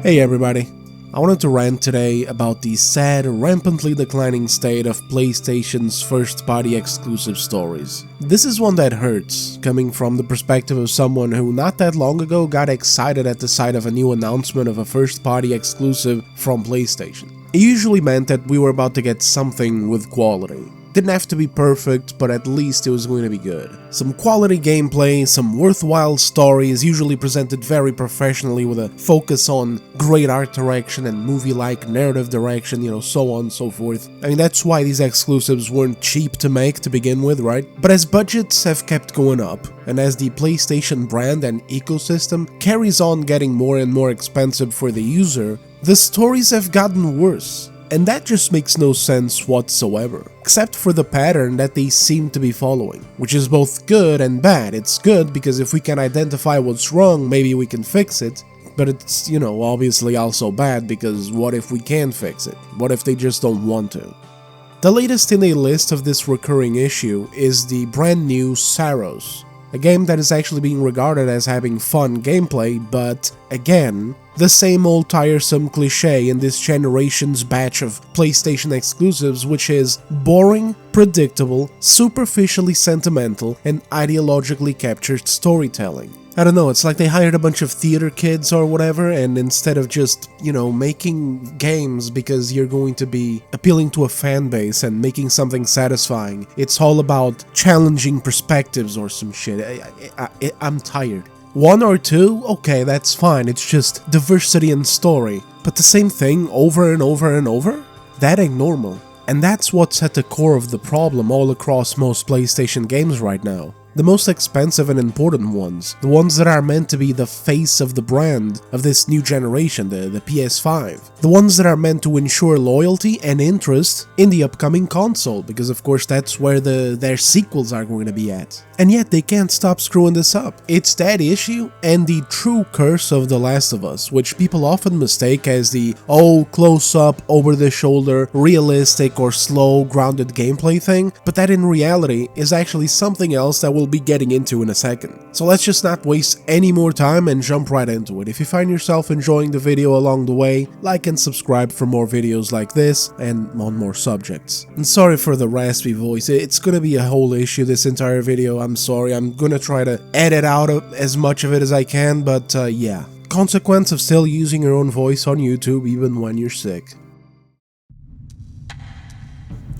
Hey everybody, I wanted to rant today about the sad, rampantly declining state of PlayStation's first-party exclusive stories. This is one that hurts, coming from the perspective of someone who not that long ago got excited at the sight of a new announcement of a first-party exclusive from PlayStation. It usually meant that we were about to get something with quality. Didn't have to be perfect, but at least it was going to be good. Some quality gameplay, some worthwhile stories, usually presented very professionally with a focus on great art direction and movie-like narrative direction, so on and so forth. I mean, that's why these exclusives weren't cheap to make to begin with, right? But as budgets have kept going up, and as the PlayStation brand and ecosystem carries on getting more and more expensive for the user, the stories have gotten worse. And that just makes no sense whatsoever, except for the pattern that they seem to be following, which is both good and bad. It's good because if we can identify what's wrong, maybe we can fix it, but it's, obviously also bad because what if we can fix it? What if they just don't want to? The latest in a list of this recurring issue is the brand new Saros, a game that is actually being regarded as having fun gameplay, but again, the same old tiresome cliche in this generation's batch of PlayStation exclusives, which is boring, predictable, superficially sentimental, and ideologically captured storytelling. I don't know, it's like they hired a bunch of theater kids or whatever, and instead of just, making games because you're going to be appealing to a fan base and making something satisfying, it's all about challenging perspectives or some shit. I'm tired. One or two? Okay, that's fine, it's just diversity in story. But the same thing over and over and over? That ain't normal. And that's what's at the core of the problem all across most PlayStation games right now. The most expensive and important ones, the ones that are meant to be the face of the brand of this new generation, the PS5. The ones that are meant to ensure loyalty and interest in the upcoming console, because of course that's where their sequels are going to be at. And yet they can't stop screwing this up. It's that issue and the true curse of The Last of Us, which people often mistake as the close-up, over-the-shoulder, realistic or slow, grounded gameplay thing, but that in reality is actually something else that we'll be getting into in a second. So let's just not waste any more time and jump right into it. If you find yourself enjoying the video along the way, like and subscribe for more videos like this and on more subjects. And sorry for the raspy voice, it's gonna be a whole issue this entire video. I'm sorry, I'm gonna try to edit out as much of it as I can, but yeah. Consequence of still using your own voice on YouTube even when you're sick.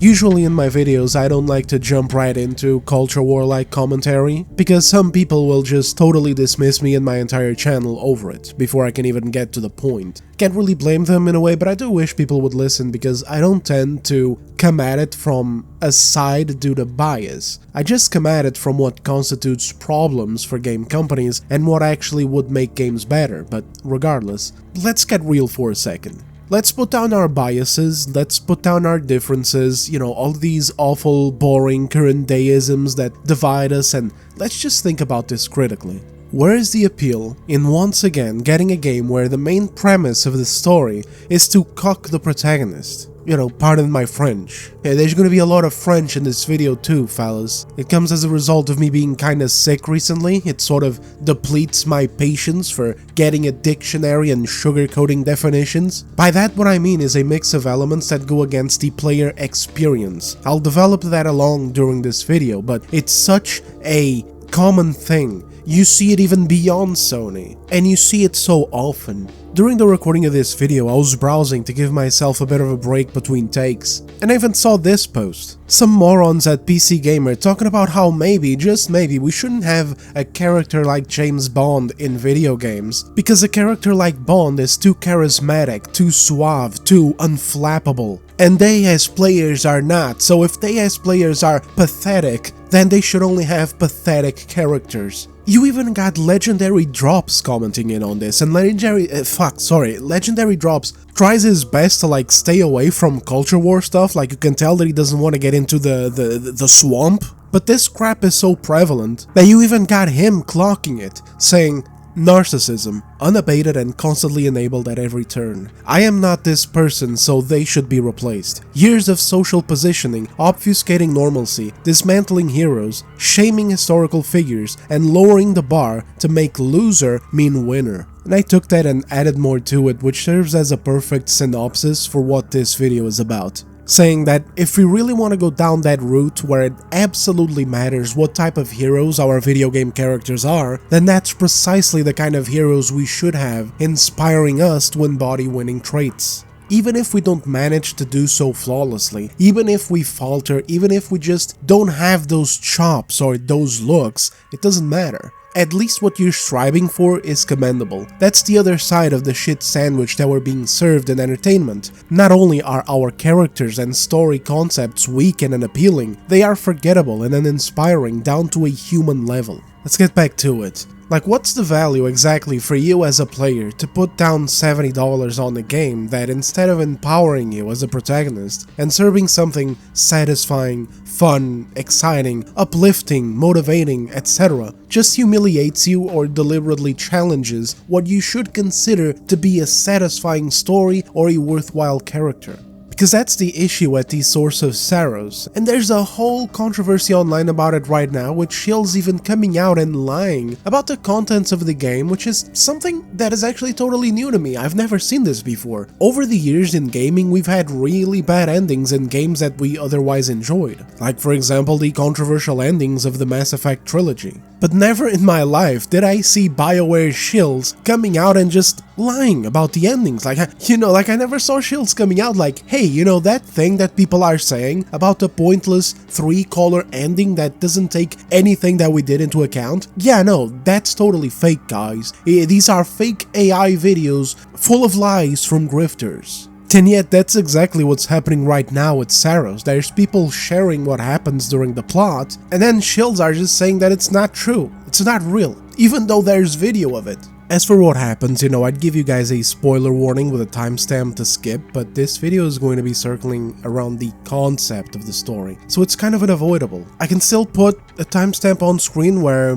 Usually in my videos I don't like to jump right into culture war-like commentary, because some people will just totally dismiss me and my entire channel over it, before I can even get to the point. Can't really blame them in a way, but I do wish people would listen, because I don't tend to come at it from a side due to bias. I just come at it from what constitutes problems for game companies and what actually would make games better, but regardless, let's get real for a second. Let's put down our biases, let's put down our differences, all these awful, boring, current dayisms that divide us, and let's just think about this critically. Where is the appeal in once again getting a game where the main premise of the story is to cuck the protagonist? Pardon my French. Yeah, there's gonna be a lot of French in this video too, fellas. It comes as a result of me being kinda sick recently. It sort of depletes my patience for getting a dictionary and sugarcoating definitions. By that what I mean is a mix of elements that go against the player experience. I'll develop that along during this video, but it's such a common thing. You see it even beyond Sony, and you see it so often. During the recording of this video, I was browsing to give myself a bit of a break between takes, and I even saw this post. Some morons at PC Gamer talking about how maybe, just maybe, we shouldn't have a character like James Bond in video games, because a character like Bond is too charismatic, too suave, too unflappable. And they as players are not, so if they as players are pathetic, then they should only have pathetic characters. You even got Legendary Drops commenting in on this, and Legendary Drops tries his best to stay away from culture war stuff, you can tell that he doesn't want to get into the swamp. But this crap is so prevalent that you even got him clocking it, saying, narcissism, unabated and constantly enabled at every turn. I am not this person, so they should be replaced. Years of social positioning, obfuscating normalcy, dismantling heroes, shaming historical figures, and lowering the bar to make loser mean winner. And I took that and added more to it, which serves as a perfect synopsis for what this video is about. Saying that if we really want to go down that route where it absolutely matters what type of heroes our video game characters are, then that's precisely the kind of heroes we should have, inspiring us to embody winning traits. Even if we don't manage to do so flawlessly, even if we falter, even if we just don't have those chops or those looks, it doesn't matter. At least what you're striving for is commendable. That's the other side of the shit sandwich that we're being served in entertainment. Not only are our characters and story concepts weak and unappealing, they are forgettable and uninspiring down to a human level. Let's get back to it. Like, what's the value exactly for you as a player to put down $70 on a game that, instead of empowering you as a protagonist and serving something satisfying, fun, exciting, uplifting, motivating, etc., just humiliates you or deliberately challenges what you should consider to be a satisfying story or a worthwhile character? Because that's the issue at the source of Saros, and there's a whole controversy online about it right now, with shills even coming out and lying about the contents of the game, which is something that is actually totally new to me. I've never seen this before. Over the years in gaming, we've had really bad endings in games that we otherwise enjoyed, like for example the controversial endings of the Mass Effect trilogy. But never in my life did I see BioWare shills coming out and just lying about the endings. Like, I never saw shills coming out like, hey, that thing that people are saying about the pointless 3-color ending that doesn't take anything that we did into account? Yeah, no, that's totally fake, guys. These are fake AI videos full of lies from grifters. And yet that's exactly what's happening right now with Saros. There's people sharing what happens during the plot, and then shills are just saying that it's not true, it's not real, even though there's video of it. As for what happens, I'd give you guys a spoiler warning with a timestamp to skip, but this video is going to be circling around the concept of the story, so it's kind of unavoidable. I can still put a timestamp on screen where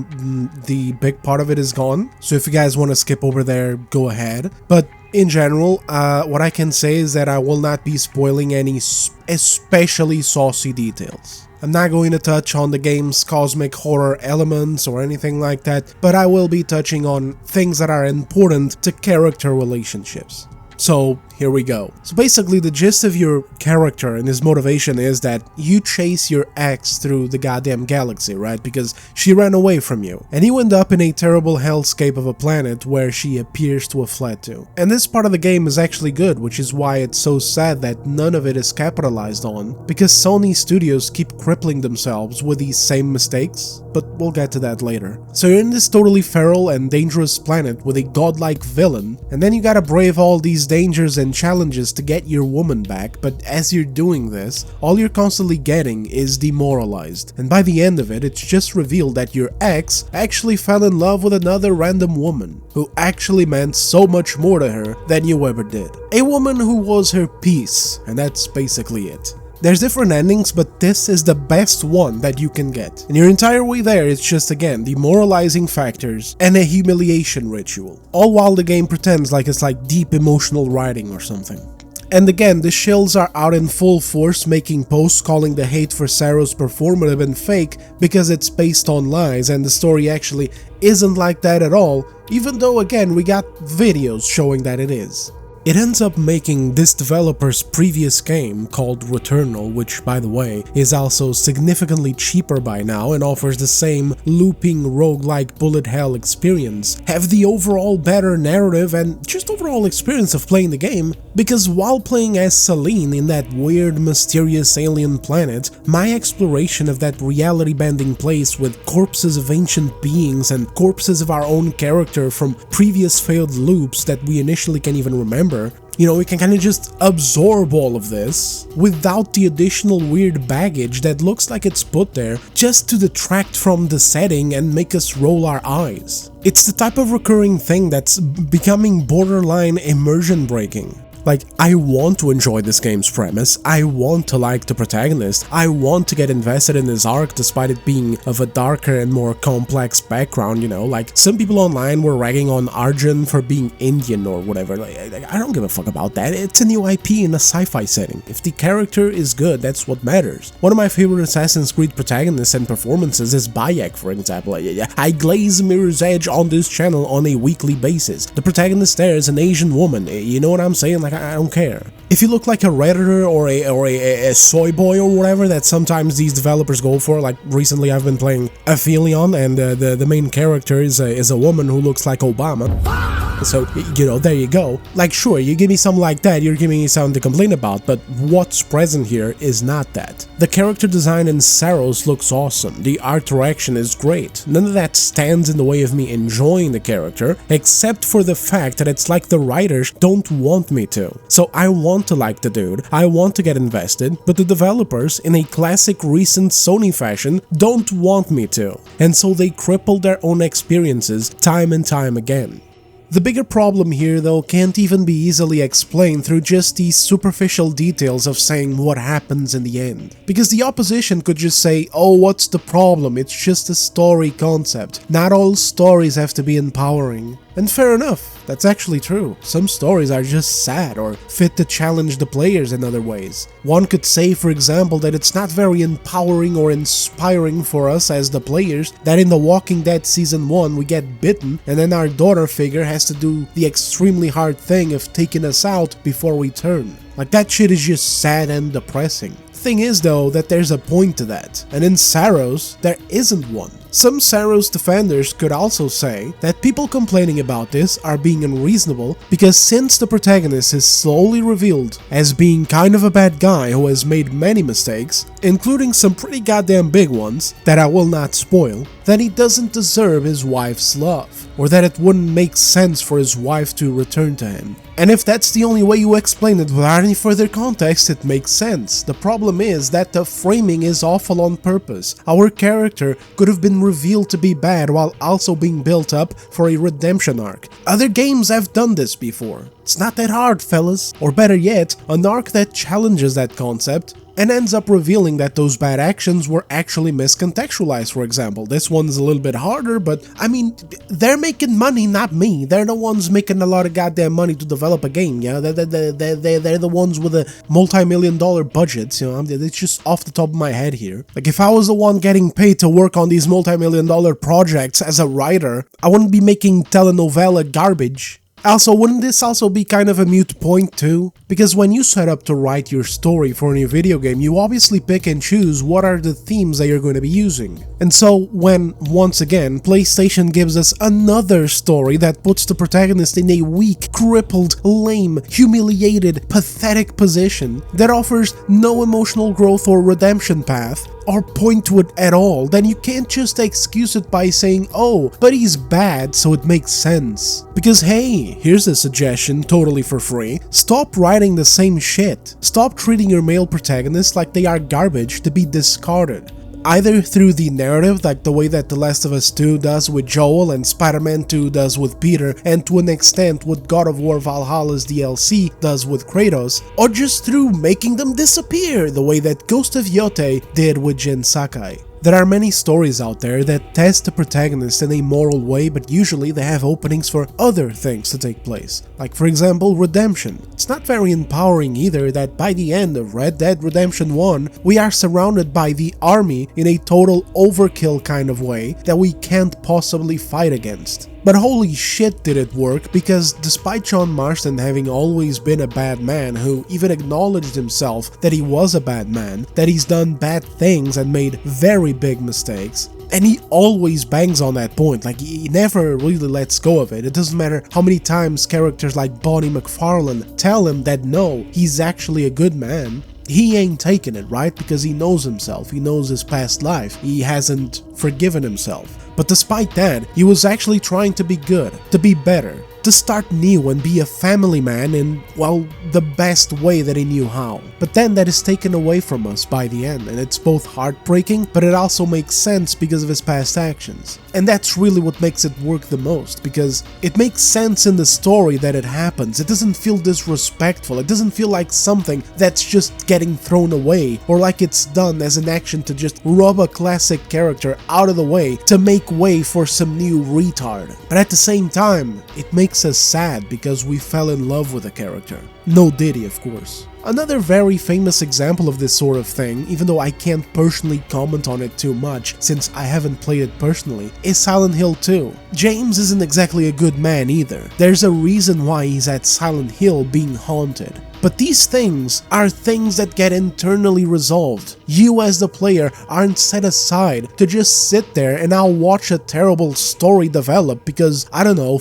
the big part of it is gone, so if you guys want to skip over there, go ahead. But in general, what I can say is that I will not be spoiling any especially saucy details. I'm not going to touch on the game's cosmic horror elements or anything like that, but I will be touching on things that are important to character relationships. So here we go. So basically the gist of your character and his motivation is that you chase your ex through the goddamn galaxy, right? Because she ran away from you, and you end up in a terrible hellscape of a planet where she appears to have fled to. And this part of the game is actually good, which is why it's so sad that none of it is capitalized on, because Sony studios keep crippling themselves with these same mistakes, but we'll get to that later. So you're in this totally feral and dangerous planet with a godlike villain, and then you gotta brave all these dangers and challenges to get your woman back, but as you're doing this, all you're constantly getting is demoralized, and by the end of it, it's just revealed that your ex actually fell in love with another random woman, who actually meant so much more to her than you ever did. A woman who was her peace, and that's basically it. There's different endings, but this is the best one that you can get. And your entire way there is just, again, demoralizing factors and a humiliation ritual. All while the game pretends like it's like deep emotional writing or something. And again, the shills are out in full force making posts calling the hate for Saros performative and fake because it's based on lies, and the story actually isn't like that at all, even though again we got videos showing that it is. It ends up making this developer's previous game, called Returnal, which by the way is also significantly cheaper by now and offers the same looping roguelike bullet hell experience, have the overall better narrative and just overall experience of playing the game, because while playing as Selene in that weird mysterious alien planet, my exploration of that reality-bending place with corpses of ancient beings and corpses of our own character from previous failed loops that we initially can't even remember, we can kind of just absorb all of this without the additional weird baggage that looks like it's put there just to detract from the setting and make us roll our eyes. It's the type of recurring thing that's becoming borderline immersion breaking. Like, I want to enjoy this game's premise, I want to like the protagonist, I want to get invested in his arc despite it being of a darker and more complex background, you know, like some people online were ragging on Arjun for being Indian or whatever. Like, I don't give a fuck about that, it's a new IP in a sci-fi setting. If the character is good, that's what matters. One of my favorite Assassin's Creed protagonists and performances is Bayek, for example. I glaze Mirror's Edge on this channel on a weekly basis. The protagonist there is an Asian woman, you know what I'm saying? Like, I don't care. If you look like a Redditor or a soy boy or whatever that sometimes these developers go for, like recently I've been playing Aphelion and the main character is a woman who looks like Obama. So, you know, there you go. Like, sure, you give me something like that, you're giving me something to complain about, but what's present here is not that. The character design in Saros looks awesome, the art direction is great, none of that stands in the way of me enjoying the character, except for the fact that it's like the writers don't want me to. So I want to like the dude, I want to get invested, but the developers, in a classic recent Sony fashion, don't want me to, and so they cripple their own experiences time and time again. The bigger problem here, though, can't even be easily explained through just these superficial details of saying what happens in the end. Because the opposition could just say, oh, what's the problem? It's just a story concept. Not all stories have to be empowering. And fair enough, that's actually true. Some stories are just sad or fit to challenge the players in other ways. One could say, for example, that it's not very empowering or inspiring for us as the players that in The Walking Dead Season 1 we get bitten and then our daughter figure has to do the extremely hard thing of taking us out before we turn. Like, that shit is just sad and depressing. Thing is though that there's a point to that, and in Saros there isn't one. Some Saros defenders could also say that people complaining about this are being unreasonable because since the protagonist is slowly revealed as being kind of a bad guy who has made many mistakes, including some pretty goddamn big ones that I will not spoil, then he doesn't deserve his wife's love, or that it wouldn't make sense for his wife to return to him. And if that's the only way you explain it without any further context, it makes sense. The problem is that the framing is awful on purpose. Our character could have been revealed to be bad while also being built up for a redemption arc. Other games have done this before. It's not that hard, fellas. Or better yet, an arc that challenges that concept and ends up revealing that those bad actions were actually miscontextualized, for example. This one's a little bit harder, but I mean, they're making money, not me. They're the ones making a lot of goddamn money to develop a game, yeah? They're the ones with the multi-million-dollar budgets, you know? It's just off the top of my head here. Like, if I was the one getting paid to work on these multi-million-dollar projects as a writer, I wouldn't be making telenovela garbage. Also, wouldn't this also be kind of a moot point too? Because when you set up to write your story for a new video game, you obviously pick and choose what are the themes that you're going to be using. And so when, once again, PlayStation gives us another story that puts the protagonist in a weak, crippled, lame, humiliated, pathetic position that offers no emotional growth or redemption path, or point to it at all, then you can't just excuse it by saying, oh, but he's bad, so it makes sense. Because hey, here's a suggestion totally for free, stop writing the same shit. Stop treating your male protagonists like they are garbage to be discarded. Either through the narrative, like the way that The Last of Us 2 does with Joel and Spider-Man 2 does with Peter, and to an extent what God of War Valhalla's DLC does with Kratos, or just through making them disappear, the way that Ghost of Yotei did with Jin Sakai. There are many stories out there that test the protagonist in a moral way, but usually they have openings for other things to take place. Like, for example, redemption. It's not very empowering either that by the end of Red Dead Redemption 1, we are surrounded by the army in a total overkill kind of way that we can't possibly fight against. But holy shit did it work, because despite John Marston having always been a bad man who even acknowledged himself that he was a bad man, that he's done bad things and made very big mistakes, and he always bangs on that point, like he never really lets go of it. It doesn't matter how many times characters like Bonnie McFarlane tell him that no, he's actually a good man. He ain't taking it, right? Because he knows himself, he knows his past life, he hasn't forgiven himself. But despite that, he was actually trying to be good, to be better. to start new and be a family man in, well, the best way that he knew how. But then that is taken away from us by the end, and it's both heartbreaking, but it also makes sense because of his past actions. And that's really what makes it work the most, because it makes sense in the story that it happens. It doesn't feel disrespectful, it doesn't feel like something that's just getting thrown away, or like it's done as an action to just rub a classic character out of the way to make way for some new retard. But at the same time, it makes us sad because we fell in love with a character. No Diddy, of course. Another very famous example of this sort of thing, even though I can't personally comment on it too much since I haven't played it personally, is Silent Hill 2. James isn't exactly a good man either. There's a reason why he's at Silent Hill being haunted. But these things are things that get internally resolved. You as the player aren't set aside to just sit there and now watch a terrible story develop because, I don't know,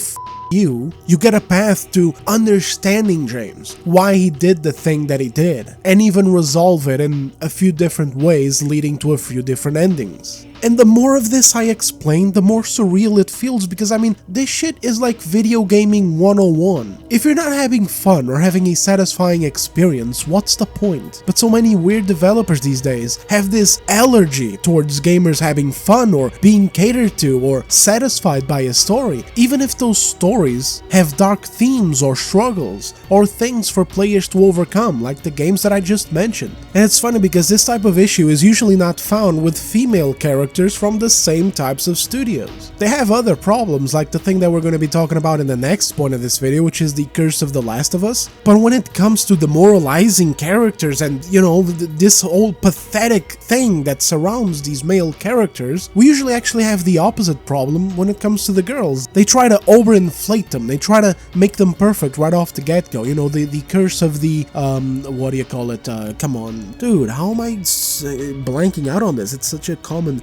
you get a path to understanding James, why he did the thing that he did, and even resolve it in a few different ways leading to a few different endings. And the more of this I explain, the more surreal it feels because, I mean, this shit is like video gaming 101. If you're not having fun or having a satisfying experience, what's the point? But so many weird developers these days have this allergy towards gamers having fun or being catered to or satisfied by a story, even if those stories have dark themes or struggles or things for players to overcome, like the games that I just mentioned. And it's funny because this type of issue is usually not found with female characters from the same types of studios. They have other problems, like the thing that we're going to be talking about in the next point of this video, which is the curse of The Last of Us. But when it comes to demoralizing characters and, you know, this whole pathetic thing that surrounds these male characters, we usually actually have the opposite problem when it comes to the girls. They try to overinflate them, they try to make them perfect right off the get-go. You know, the curse of the, what do you call it? Come on. Dude, how am I blanking out on this? It's such a common...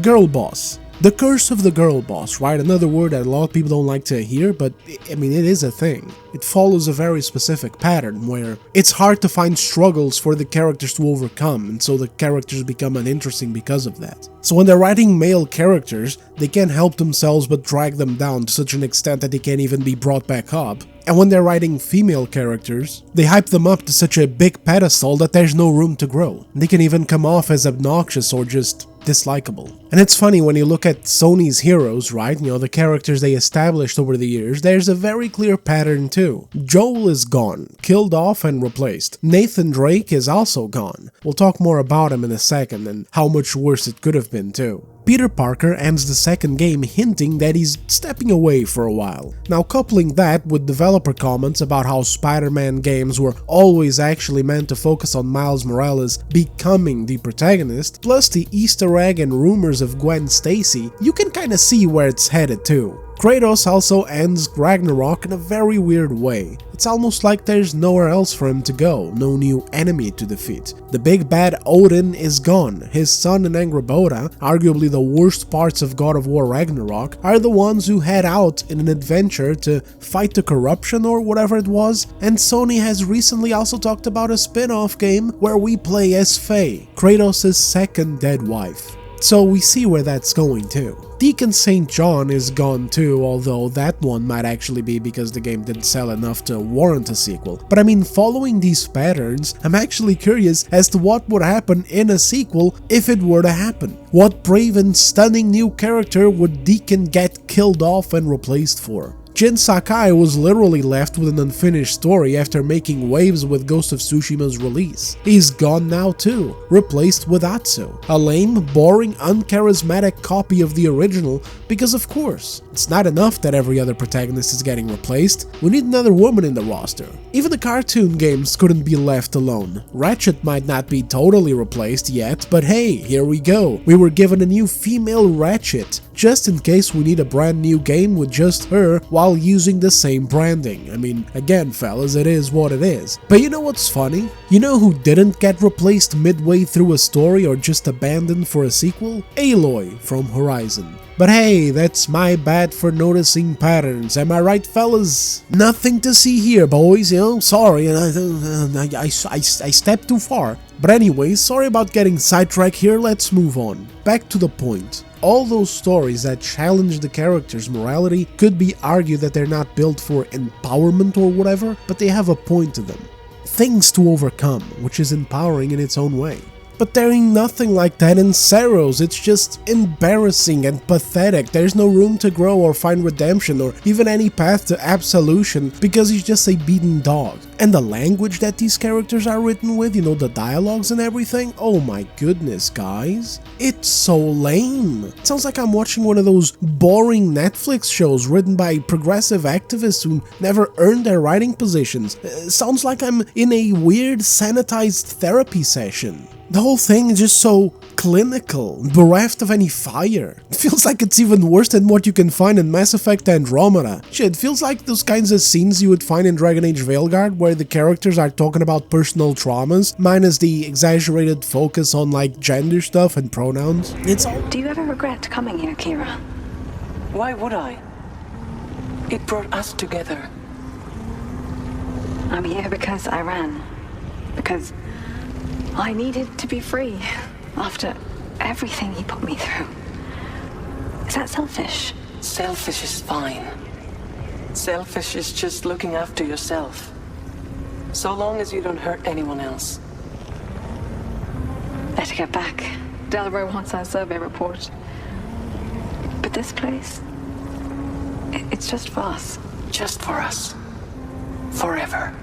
girl boss. The curse of the girl boss, right? Another word that a lot of people don't like to hear, but I mean, it is a thing. It follows a very specific pattern where it's hard to find struggles for the characters to overcome, and so the characters become uninteresting because of that. So when they're writing male characters, they can't help themselves but drag them down to such an extent that they can't even be brought back up. And when they're writing female characters, they hype them up to such a big pedestal that there's no room to grow. They can even come off as obnoxious or just dislikable. And it's funny when you look at Sony's heroes, right? You know, the characters they established over the years, there's a very clear pattern too. Joel is gone, killed off and replaced. Nathan Drake is also gone. We'll talk more about him in a second and how much worse it could have been too. Peter Parker ends the second game hinting that he's stepping away for a while. Now, coupling that with developer comments about how Spider-Man games were always actually meant to focus on Miles Morales becoming the protagonist, plus the Easter egg and rumors of Gwen Stacy, you can kinda see where it's headed to. Kratos also ends Ragnarok in a very weird way. It's almost like there's nowhere else for him to go, no new enemy to defeat. The big bad Odin is gone, his son and Angrboda, arguably the worst parts of God of War Ragnarok, are the ones who head out in an adventure to fight the corruption or whatever it was, and Sony has recently also talked about a spin-off game where we play as Faye, Kratos' second dead wife. So we see where that's going too. Deacon St. John is gone too, although that one might actually be because the game didn't sell enough to warrant a sequel. But I mean, following these patterns, I'm actually curious as to what would happen in a sequel if it were to happen. What brave and stunning new character would Deacon get killed off and replaced for? Jin Sakai was literally left with an unfinished story after making waves with Ghost of Tsushima's release. He's gone now too, replaced with Atsu, a lame, boring, uncharismatic copy of the original because of course, it's not enough that every other protagonist is getting replaced, we need another woman in the roster. Even the cartoon games couldn't be left alone. Ratchet might not be totally replaced yet, but hey, here we go. We were given a new female Ratchet, just in case we need a brand new game with just her while using the same branding. I mean, again fellas, it is what it is. But you know what's funny? You know who didn't get replaced midway through a story or just abandoned for a sequel? Aloy from Horizon. But hey, that's my bad for noticing patterns, am I right fellas? Nothing to see here boys, you know, sorry, I stepped too far. But anyways, sorry about getting sidetracked here, let's move on. Back to the point. all those stories that challenge the character's morality could be argued that they're not built for empowerment or whatever, but they have a point to them. Things to overcome, which is empowering in its own way. But there ain't nothing like that in Saros. It's just embarrassing and pathetic. There's no room to grow or find redemption or even any path to absolution because he's just a beaten dog. And the language that these characters are written with, you know, the dialogues and everything, oh my goodness, guys. It's so lame. It sounds like I'm watching one of those boring Netflix shows written by progressive activists who never earned their writing positions. Sounds like I'm in a weird sanitized therapy session. The whole thing is just so clinical, bereft of any fire. It feels like it's even worse than what you can find in Mass Effect Andromeda. Shit, it feels like those kinds of scenes you would find in Dragon Age Veilguard where the characters are talking about personal traumas, minus the exaggerated focus on like gender stuff and pronouns. It's all... Do you ever regret coming here, Kira? Why would I? It brought us together. I'm here because I ran. Because I needed to be free after everything he put me through. Is that selfish? Selfish is fine. Selfish is just looking after yourself. So long as you don't hurt anyone else. Better get back. Delaware wants our survey report. But this place, it's just for us. Just for us. Forever.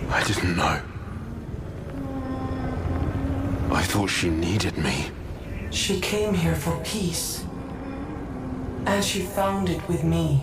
I didn't know. I thought she needed me. She came here for peace. And she found it with me.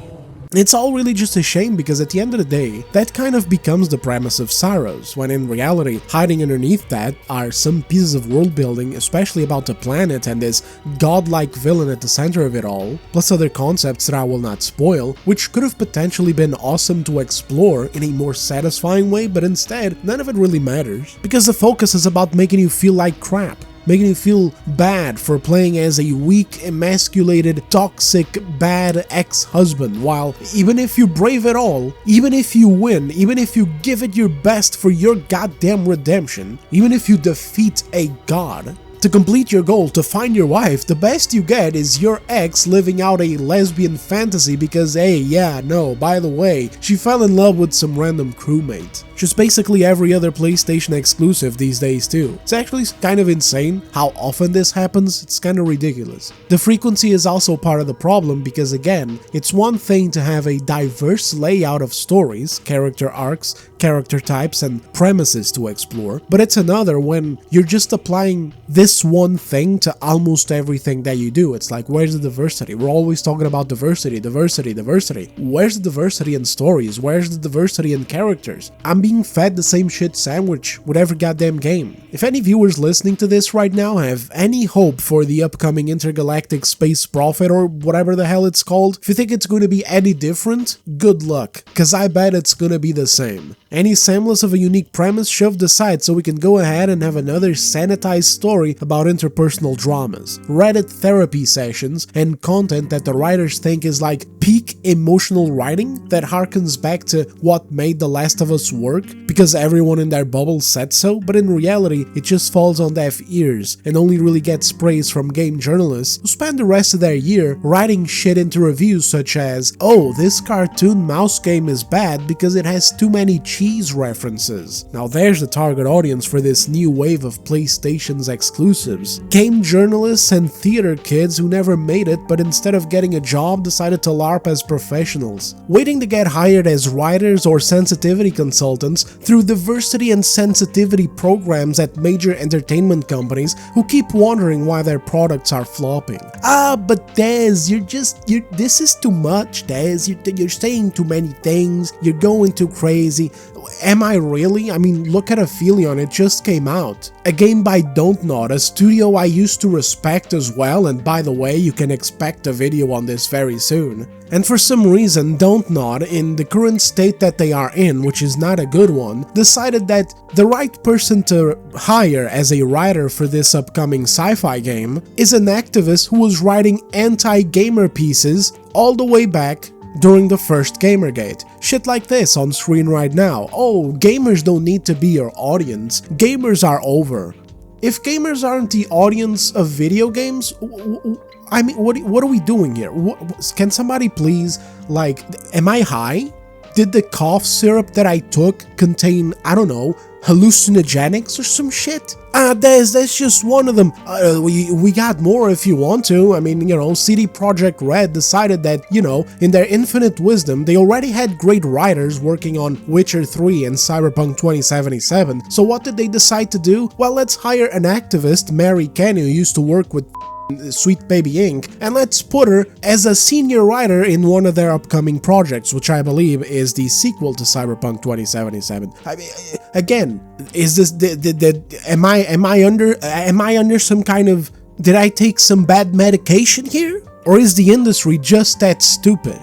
It's all really just a shame because at the end of the day, that kind of becomes the premise of Saros, when in reality, hiding underneath that are some pieces of world building, especially about the planet and this godlike villain at the center of it all, plus other concepts that I will not spoil, which could have potentially been awesome to explore in a more satisfying way, but instead, none of it really matters, because the focus is about making you feel like crap. Making you feel bad for playing as a weak, emasculated, toxic, bad ex-husband, while even if you brave it all, even if you win, even if you give it your best for your goddamn redemption, even if you defeat a god, to complete your goal, to find your wife, the best you get is your ex living out a lesbian fantasy because, hey, yeah, no, by the way, she fell in love with some random crewmate. Just basically every other PlayStation exclusive these days too. It's actually kind of insane how often this happens, it's kind of ridiculous. The frequency is also part of the problem because again, it's one thing to have a diverse layout of stories, character arcs, character types and premises to explore, but it's another when you're just applying this one thing to almost everything that you do. It's like, where's the diversity? We're always talking about diversity, diversity, diversity. Where's the diversity in stories? Where's the diversity in characters? I'm being fed the same shit sandwich with every goddamn game. If any viewers listening to this right now have any hope for the upcoming Intergalactic Space Prophet or whatever the hell it's called, if you think it's going to be any different, good luck, cause I bet it's gonna be the same. Any semblance of a unique premise shoved aside so we can go ahead and have another sanitized story about interpersonal dramas, Reddit therapy sessions, and content that the writers think is like peak emotional writing that harkens back to what made The Last of Us work because everyone in their bubble said so, but in reality it just falls on deaf ears and only really gets praise from game journalists who spend the rest of their year writing shit into reviews such as, oh, this cartoon mouse game is bad because it has too many cheese references. Now there's the target audience for this new wave of PlayStation's exclusives. Game journalists and theater kids who never made it but instead of getting a job decided to LARP as professionals, waiting to get hired as writers or sensitivity consultants through diversity and sensitivity programs at major entertainment companies who keep wondering why their products are flopping. Ah, but Dez, this is too much, Dez, you're saying too many things, you're going too crazy. Am I really? I mean, look at Aphelion, it just came out. A game by Dontnod, a studio I used to respect as well, and by the way, you can expect a video on this very soon. And for some reason, Dontnod, in the current state that they are in, which is not a good one, decided that the right person to hire as a writer for this upcoming sci-fi game is an activist who was writing anti-gamer pieces all the way back during the first Gamergate. Shit like this on screen right now. Oh, gamers don't need to be your audience. Gamers are over. If gamers aren't the audience of video games, I mean, what are we doing here? Can somebody please, like, am I high? Did the cough syrup that I took contain, I don't know, hallucinogenics or some shit? That's just one of them. We got more if you want to. I mean, you know, CD Projekt Red decided that, you know, in their infinite wisdom, they already had great writers working on Witcher 3 and Cyberpunk 2077. So what did they decide to do? Well, let's hire an activist, Mary Kenny, who used to work with Sweet Baby Inc., and let's put her as a senior writer in one of their upcoming projects, which I believe is the sequel to Cyberpunk 2077. I mean, again, is this am I under some kind of, did I take some bad medication here? Or is the industry just that stupid?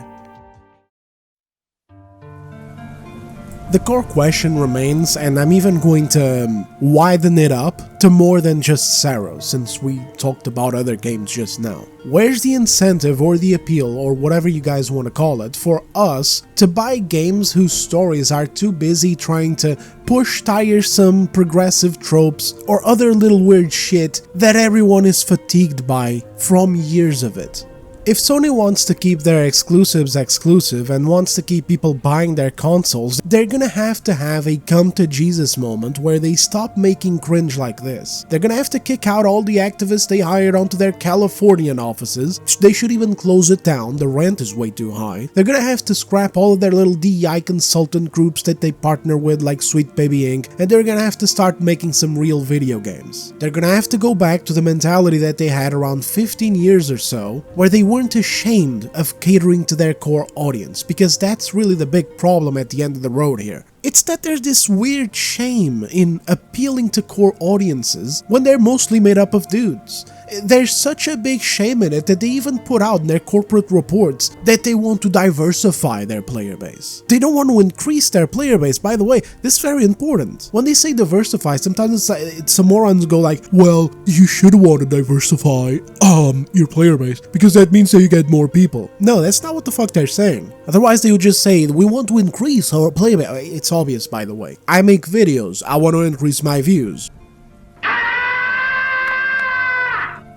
The core question remains, and I'm even going to widen it up to more than just Saros, since we talked about other games just now. Where's the incentive or the appeal, or whatever you guys want to call it, for us to buy games whose stories are too busy trying to push tiresome progressive tropes or other little weird shit that everyone is fatigued by from years of it? If Sony wants to keep their exclusives exclusive and wants to keep people buying their consoles, they're gonna have to have a come to Jesus moment where they stop making cringe like this. They're gonna have to kick out all the activists they hired onto their Californian offices. They should even close it down, the rent is way too high. They're gonna have to scrap all of their little DEI consultant groups that they partner with like Sweet Baby Inc., and they're gonna have to start making some real video games. They're gonna have to go back to the mentality that they had around 15 years or so, where they weren't ashamed of catering to their core audience, because that's really the big problem at the end of the road here. It's that there's this weird shame in appealing to core audiences when they're mostly made up of dudes. There's such a big shame in it that they even put out in their corporate reports that they want to diversify their player base. They don't want to increase their player base. By the way, this is very important. When they say diversify, sometimes some morons go like, well, you should want to diversify your player base because that means that you get more people. No, that's not what the fuck they're saying. Otherwise, they would just say, we want to increase our player base. It's obvious, by the way. I make videos. I want to increase my views.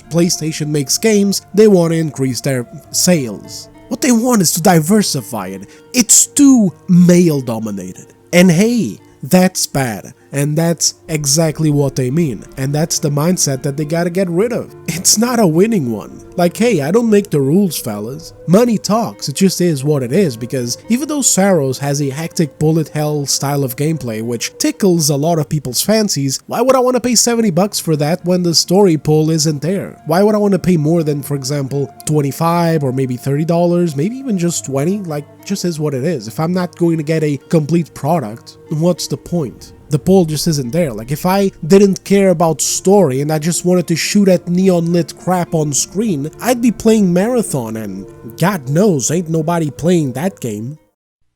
PlayStation makes games, they want to increase their sales. What they want is to diversify it. It's too male dominated. And hey, that's bad. And that's exactly what they mean. And that's the mindset that they gotta get rid of. It's not a winning one. Like, hey, I don't make the rules, fellas. Money talks, it just is what it is, because even though Saros has a hectic bullet hell style of gameplay which tickles a lot of people's fancies, why would I want to pay 70 bucks for that when the story pull isn't there? Why would I want to pay more than, for example, $25 or maybe $30, maybe even just 20? Like, just is what it is. If I'm not going to get a complete product, what's the point? The pull just isn't there. Like, if I didn't care about story and I just wanted to shoot at neon lit crap on screen, I'd be playing Marathon, and God knows ain't nobody playing that game.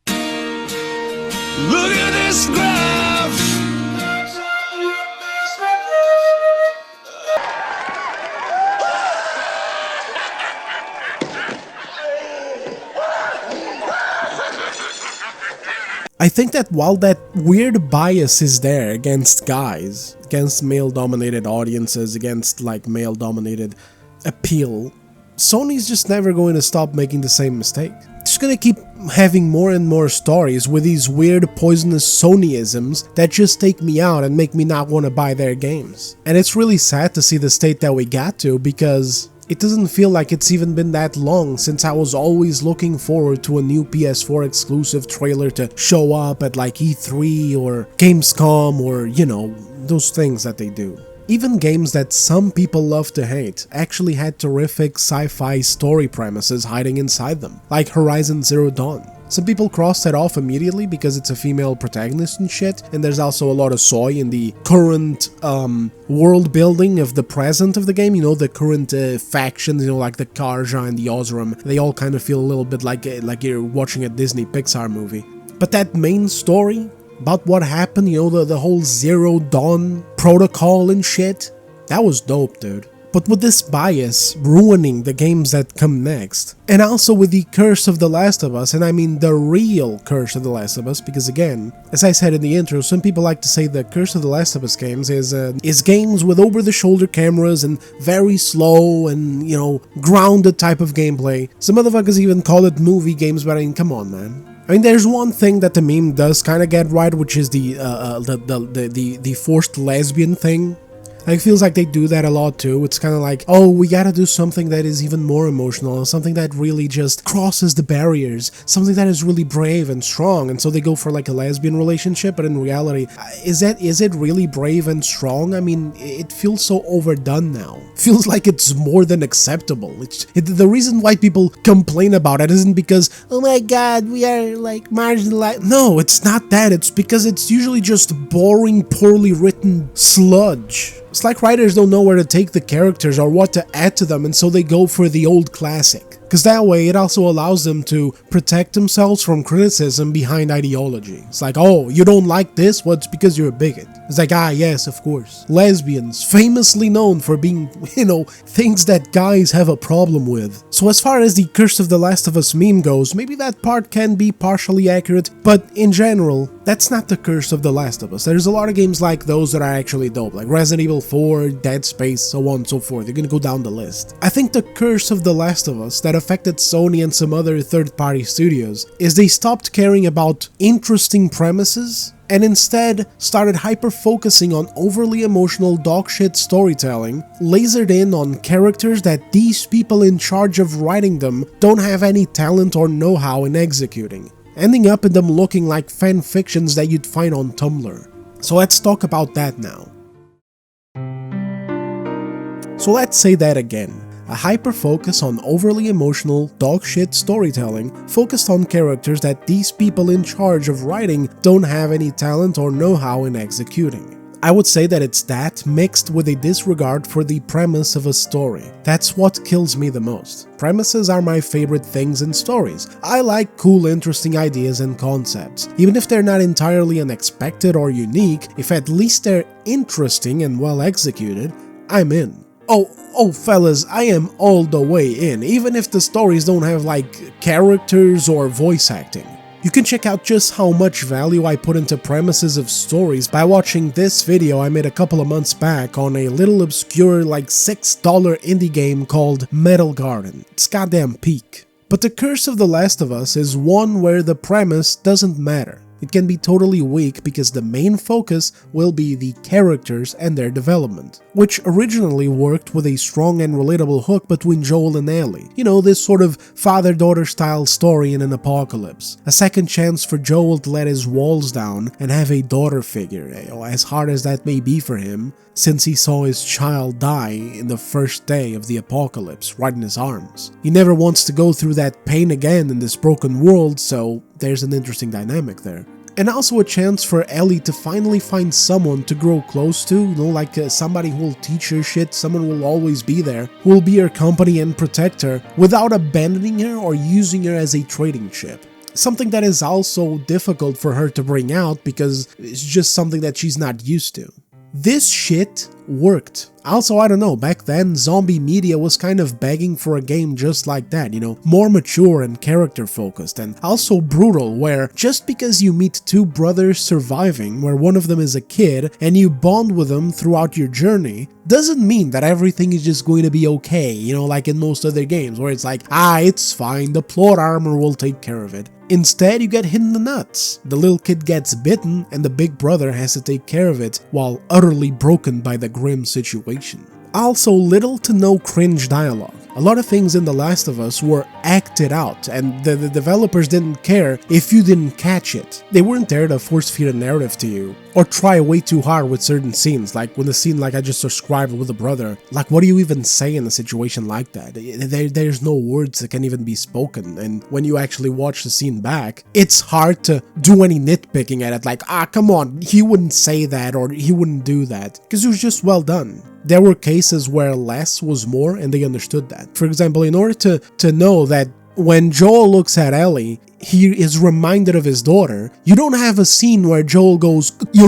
Look at this graph! I think that while that weird bias is there against guys, against male-dominated audiences, against like male-dominated appeal, Sony's just never going to stop making the same mistake. It's just gonna keep having more and more stories with these weird poisonous Sonyisms that just take me out and make me not want to buy their games. And it's really sad to see the state that we got to, because it doesn't feel like it's even been that long since I was always looking forward to a new PS4 exclusive trailer to show up at like E3 or Gamescom, or, you know, those things that they do. Even games that some people love to hate actually had terrific sci-fi story premises hiding inside them, like Horizon Zero Dawn. Some people cross that off immediately because it's a female protagonist and shit, and there's also a lot of soy in the current world building of the present of the game, you know, the current factions, you know, like the Karja and the Osram. They all kind of feel a little bit like you're watching a Disney Pixar movie. But that main story about what happened, you know, the whole Zero Dawn protocol and shit, that was dope, dude. but with this bias ruining the games that come next, and also with the Curse of The Last of Us, and I mean the real Curse of The Last of Us, because again, as I said in the intro, some people like to say the Curse of The Last of Us games is games with over-the-shoulder cameras and very slow and, you know, grounded type of gameplay. Some motherfuckers even call it movie games, but I mean, come on, man. I mean, there's one thing that the meme does kind of get right, which is the forced lesbian thing. It feels like they do that a lot too. It's kind of like, oh, we gotta do something that is even more emotional, something that really just crosses the barriers, something that is really brave and strong, and so they go for like a lesbian relationship, but in reality, is it really brave and strong? I mean, it feels so overdone now. It feels like it's more than acceptable. The reason why people complain about it isn't because, oh my god, we are like marginalized. No, it's not that. It's because it's usually just boring, poorly written sludge. It's like writers don't know where to take the characters or what to add to them, and so they go for the old classic. Because that way it also allows them to protect themselves from criticism behind ideology. It's like, oh, you don't like this? Well, it's because you're a bigot. It's like, ah, yes, of course. Lesbians, famously known for being, you know, things that guys have a problem with. So as far as the Curse of The Last of Us meme goes, maybe that part can be partially accurate, but in general, that's not the Curse of The Last of Us. There's a lot of games like those that are actually dope, like Resident Evil 4, Dead Space, so on and so forth. You're gonna go down the list. I think the Curse of The Last of Us that affected Sony and some other third-party studios is they stopped caring about interesting premises and instead started hyper-focusing on overly emotional dogshit storytelling, lasered in on characters that these people in charge of writing them don't have any talent or know-how in executing, ending up in them looking like fan fictions that you'd find on Tumblr. So let's talk about that now. So let's say that again. A hyper-focus on overly emotional, dogshit storytelling focused on characters that these people in charge of writing don't have any talent or know-how in executing. I would say that it's that mixed with a disregard for the premise of a story. That's what kills me the most. Premises are my favorite things in stories. I like cool, interesting ideas and concepts. Even if they're not entirely unexpected or unique, if at least they're interesting and well executed, I'm in. Oh fellas, I am all the way in, even if the stories don't have like characters or voice acting. You can check out just how much value I put into premises of stories by watching this video I made a couple of months back on a little obscure like $6 indie game called Metal Garden. It's goddamn peak. But the Curse of The Last of Us is one where the premise doesn't matter. It can be totally weak because the main focus will be the characters and their development, which originally worked with a strong and relatable hook between Joel and Ellie. You know, this sort of father-daughter style story in an apocalypse. A second chance for Joel to let his walls down and have a daughter figure, as hard as that may be for him, since he saw his child die in the first day of the apocalypse, right in his arms. He never wants to go through that pain again in this broken world, so there's an interesting dynamic there. And also a chance for Ellie to finally find someone to grow close to, you know, like somebody who will teach her shit, someone who will always be there, who will be her company and protect her, without abandoning her or using her as a trading chip. Something that is also difficult for her to bring out because it's just something that she's not used to. This shit worked. Also, I don't know, back then zombie media was kind of begging for a game just like that, you know, more mature and character focused, and also brutal, where just because you meet two brothers surviving, where one of them is a kid, and you bond with them throughout your journey, doesn't mean that everything is just going to be okay, you know, like in most other games, where it's like, it's fine, the plot armor will take care of it. Instead, you get hit in the nuts. The little kid gets bitten, and the big brother has to take care of it, while utterly broken by the grim situation. Also, little to no cringe dialogue. A lot of things in The Last of Us were acted out, and the developers didn't care if you didn't catch it. They weren't there to force-feed a narrative to you, or try way too hard with certain scenes, like when the scene like I just described with the brother. Like, what do you even say in a situation like that? There's no words that can even be spoken, and when you actually watch the scene back, it's hard to do any nitpicking at it, like, come on, he wouldn't say that, or he wouldn't do that, because it was just well done. There were cases where less was more, and they understood that. For example, in order to know that when Joel looks at Ellie, he is reminded of his daughter, you don't have a scene where Joel goes, you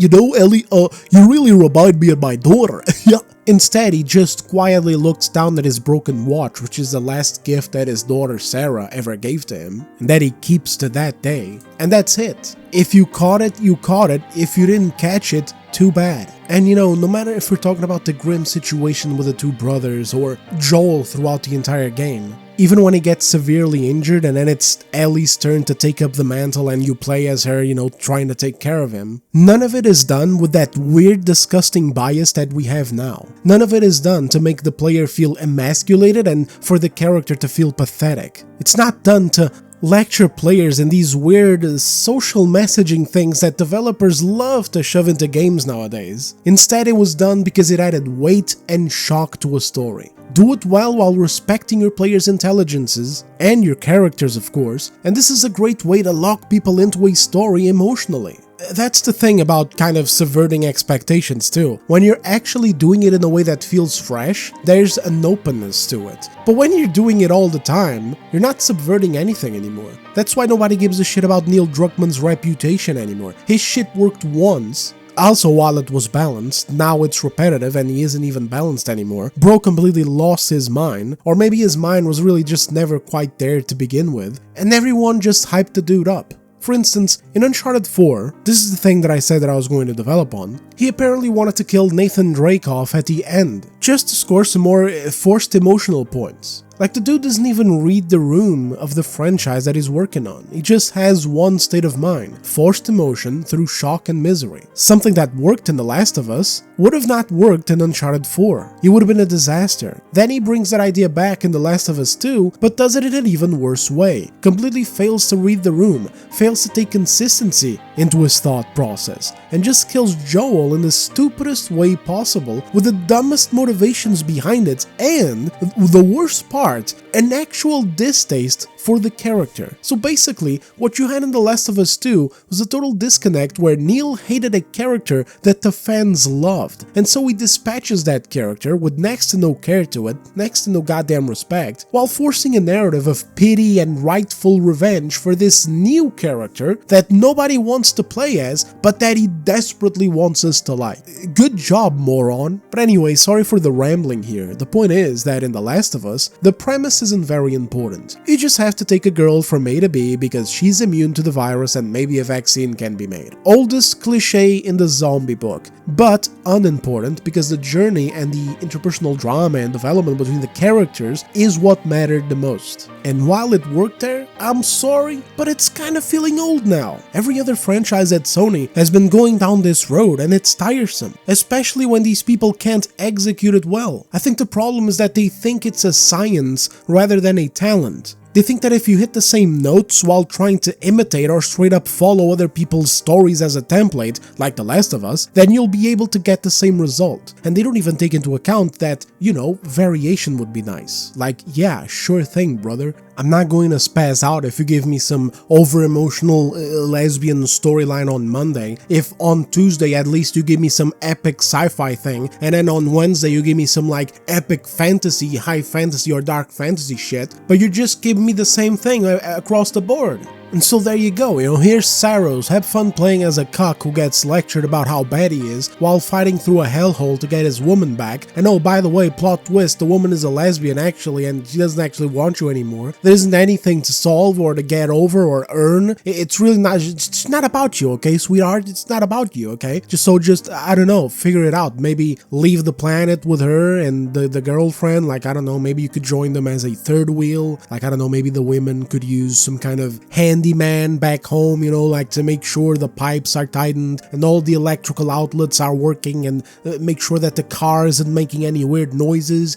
know, Ellie, you really remind me of my daughter. Yeah. Instead, he just quietly looks down at his broken watch, which is the last gift that his daughter Sarah ever gave to him, and that he keeps to that day. And that's it. If you caught it, you caught it. If you didn't catch it, too bad. And no matter if we're talking about the grim situation with the two brothers or Joel throughout the entire game, even when he gets severely injured and then it's Ellie's turn to take up the mantle and you play as her, trying to take care of him, none of it is done with that weird, disgusting bias that we have now. None of it is done to make the player feel emasculated and for the character to feel pathetic. It's not done to lecture players in these weird social messaging things that developers love to shove into games nowadays. Instead, it was done because it added weight and shock to a story. Do it well while respecting your players' intelligences, and your characters of course, and this is a great way to lock people into a story emotionally. That's the thing about kind of subverting expectations too. When you're actually doing it in a way that feels fresh, there's an openness to it. But when you're doing it all the time, you're not subverting anything anymore. That's why nobody gives a shit about Neil Druckmann's reputation anymore. His shit worked once. Also, while it was balanced, now it's repetitive and he isn't even balanced anymore. Bro completely lost his mind, or maybe his mind was really just never quite there to begin with, and everyone just hyped the dude up. For instance, in Uncharted 4, this is the thing that I said that I was going to develop on, he apparently wanted to kill Nathan Drake off at the end, just to score some more forced emotional points. Like, the dude doesn't even read the room of the franchise that he's working on. He just has one state of mind, forced emotion through shock and misery. Something that worked in The Last of Us would have not worked in Uncharted 4. It would have been a disaster. Then he brings that idea back in The Last of Us 2, but does it in an even worse way. Completely fails to read the room, fails to take consistency into his thought process, and just kills Joel in the stupidest way possible with the dumbest motivations behind it, and the worst part, an actual distaste for the character. So basically, what you had in The Last of Us 2 was a total disconnect where Neil hated a character that the fans loved, and so he dispatches that character with next to no care to it, next to no goddamn respect, while forcing a narrative of pity and rightful revenge for this new character that nobody wants to play as, but that he desperately wants us to like. Good job, moron. But anyway, sorry for the rambling here. The point is that in The Last of Us, the premise isn't very important. You just have to take a girl from A to B because she's immune to the virus and maybe a vaccine can be made. Oldest cliche in the zombie book, but unimportant because the journey and the interpersonal drama and development between the characters is what mattered the most. And while it worked there, I'm sorry, but it's kind of feeling old now. Every other franchise at Sony has been going down this road and it's tiresome, especially when these people can't execute it well. I think the problem is that they think it's a science rather than a talent. They think that if you hit the same notes while trying to imitate or straight up follow other people's stories as a template, like The Last of Us, then you'll be able to get the same result. And they don't even take into account that, variation would be nice. Like, yeah, sure thing, brother. I'm not going to spaz out if you give me some over-emotional lesbian storyline on Monday, if on Tuesday at least you give me some epic sci-fi thing, and then on Wednesday you give me some like epic fantasy, high fantasy or dark fantasy shit, but you just give me the same thing across the board. And so there you go, here's Saros, have fun playing as a cuck who gets lectured about how bad he is while fighting through a hellhole to get his woman back. And oh, by the way, plot twist, the woman is a lesbian actually and she doesn't actually want you anymore. There isn't anything to solve or to get over or earn. It's really not, it's not about you, okay, sweetheart? It's not about you, okay? Just, I don't know, figure it out. Maybe leave the planet with her and the girlfriend, like, I don't know, maybe you could join them as a third wheel. Like, I don't know, maybe the women could use some kind of handyman back home, like to make sure the pipes are tightened and all the electrical outlets are working and make sure that the car isn't making any weird noises.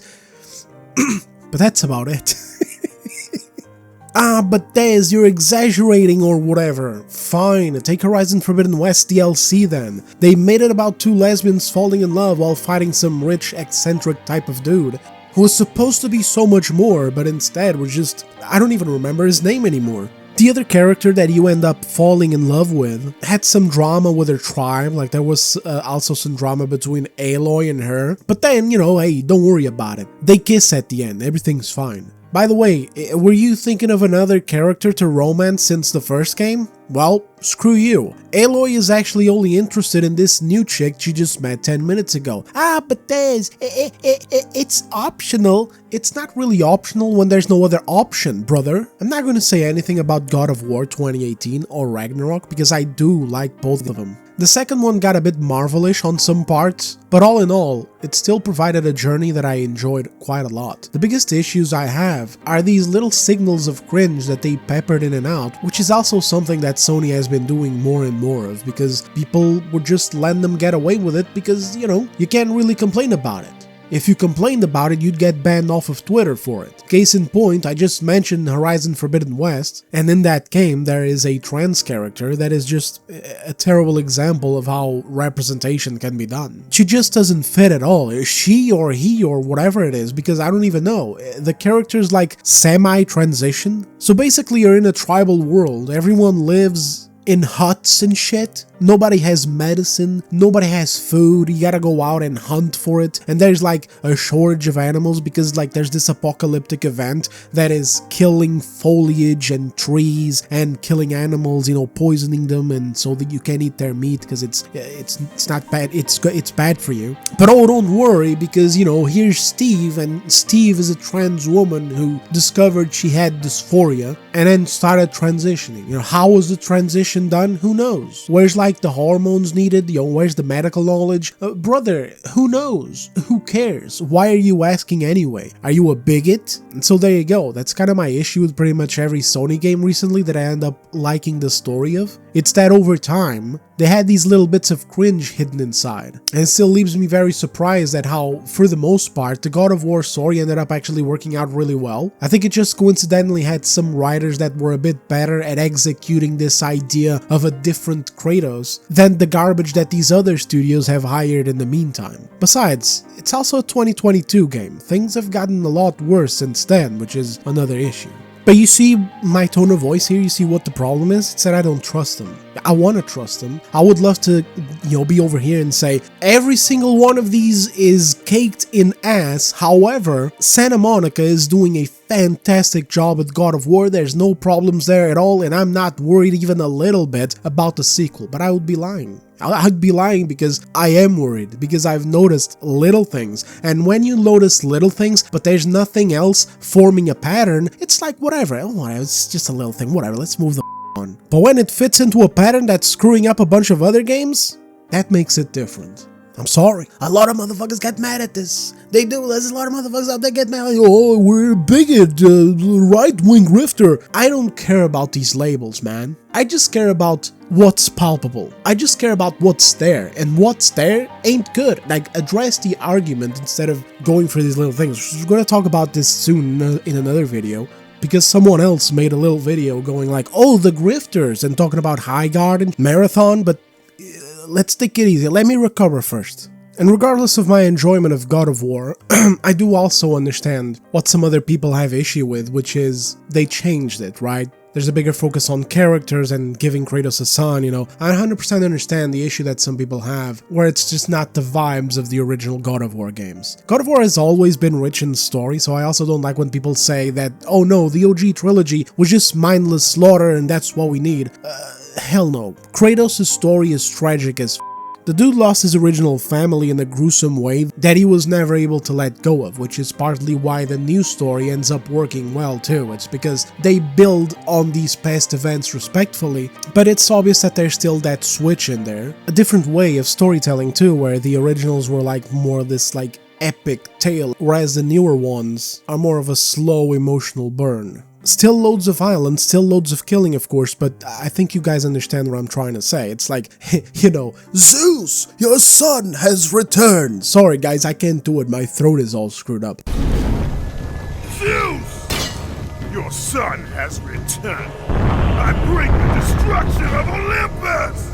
But that's about it. But Dez, you're exaggerating or whatever. Fine, take Horizon Forbidden West DLC then. They made it about two lesbians falling in love while fighting some rich, eccentric type of dude who was supposed to be so much more, but instead was just, I don't even remember his name anymore. The other character that you end up falling in love with had some drama with her tribe, like there was also some drama between Aloy and her, but then, hey, don't worry about it. They kiss at the end, everything's fine. By the way, were you thinking of another character to romance since the first game? Well, screw you. Aloy is actually only interested in this new chick she just met 10 minutes ago. Ah, but it's optional. It's not really optional when there's no other option, brother. I'm not gonna say anything about God of War 2018 or Ragnarok because I do like both of them. The second one got a bit Marvelish on some parts, but all in all, it still provided a journey that I enjoyed quite a lot. The biggest issues I have are these little signals of cringe that they peppered in and out, which is also something that Sony has been doing more and more of, because people would just let them get away with it because, you know, you can't really complain about it. If you complained about it, you'd get banned off of Twitter for it. Case in point, I just mentioned Horizon Forbidden West, and in that game there is a trans character that is just a terrible example of how representation can be done. She just doesn't fit at all, she or he or whatever it is, because I don't even know. The character's like semi-transition. So basically you're in a tribal world, everyone lives in huts and shit. Nobody has medicine, nobody has food, you gotta go out and hunt for it, and there's like a shortage of animals because like there's this apocalyptic event that is killing foliage and trees and killing animals, you know, poisoning them, and so that you can't eat their meat because it's not bad, it's bad for you. But oh, don't worry, because you know, here's Steve, and Steve is a trans woman who discovered she had dysphoria and then started transitioning. You know, how was the transition done? Who knows? Where's like the hormones needed? You know, where's the medical knowledge? Brother, who knows? Who cares? Why are you asking anyway? Are you a bigot? And so there you go. That's kind of my issue with pretty much every Sony game recently that I end up liking the story of. It's that over time, they had these little bits of cringe hidden inside. And it still leaves me very surprised at how, for the most part, the God of War story ended up actually working out really well. I think it just coincidentally had some writers that were a bit better at executing this idea of a different Kratos than the garbage that these other studios have hired in the meantime. Besides, it's also a 2022 game. Things have gotten a lot worse since then, which is another issue. But you see my tone of voice here, you see what the problem is? It's that I don't trust them. I want to trust them. I would love to, you know, be over here and say, every single one of these is caked in ass. However, Santa Monica is doing a fantastic job at God of War. There's no problems there at all, and I'm not worried even a little bit about the sequel, but I would be lying. I'd be lying because I am worried, because I've noticed little things, and when you notice little things but there's nothing else forming a pattern, it's like whatever, oh, it's just a little thing, whatever, let's move the on. But when it fits into a pattern that's screwing up a bunch of other games, that makes it different. I'm sorry, a lot of motherfuckers get mad at this. They do, there's a lot of motherfuckers out there get mad, like, oh, we're a bigot, right-wing grifter. I don't care about these labels, man. I just care about what's palpable. I just care about what's there, and what's there ain't good. Like, address the argument instead of going for these little things. We're gonna talk about this soon in another video, because someone else made a little video going like, oh, the grifters, and talking about High Guard and Marathon, but let's take it easy. Let me recover first. And regardless of my enjoyment of God of War, I do also understand what some other people have issue with, which is they changed it, right? There's a bigger focus on characters and giving Kratos a son, you know. I 100% understand the issue that some people have, where it's just not the vibes of the original God of War games. God of War has always been rich in story, so I also don't like when people say that, oh no, the OG trilogy was just mindless slaughter and that's what we need. Hell no. Kratos' story is tragic as f***. The dude lost his original family in a gruesome way that he was never able to let go of, which is partly why the new story ends up working well too. It's because they build on these past events respectfully, but it's obvious that there's still that switch in there. A different way of storytelling too, where the originals were like more this like epic tale, whereas the newer ones are more of a slow emotional burn. Still loads of violence, still loads of killing, of course, but I think you guys understand what I'm trying to say. It's like, you know, Zeus, your son has returned. Sorry guys, I can't do it, my throat is all screwed up. Zeus! Your son has returned. I bring the destruction of Olympus!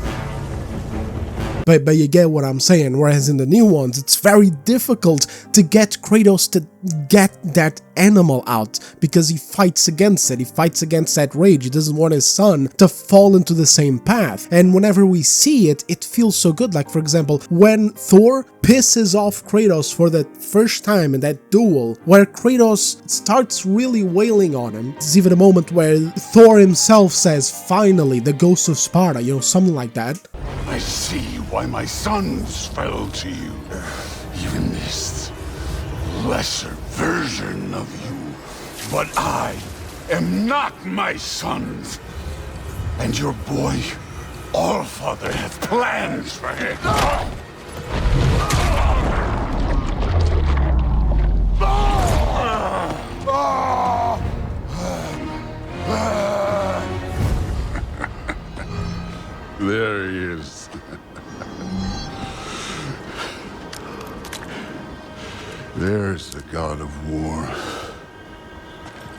But you get what I'm saying, whereas in the new ones, it's very difficult to get Kratos to get that animal out because he fights against it, he fights against that rage, he doesn't want his son to fall into the same path. And whenever we see it, it feels so good. Like for example, when Thor pisses off Kratos for the first time in that duel, where Kratos starts really wailing on him. There's even a moment where Thor himself says, "Finally, the ghost of Sparta," you know, something like that. I see why my sons fell to you. Even this lesser version of you. But I am not my sons. And your boy, Allfather, have plans for him. There he is. There's the god of war.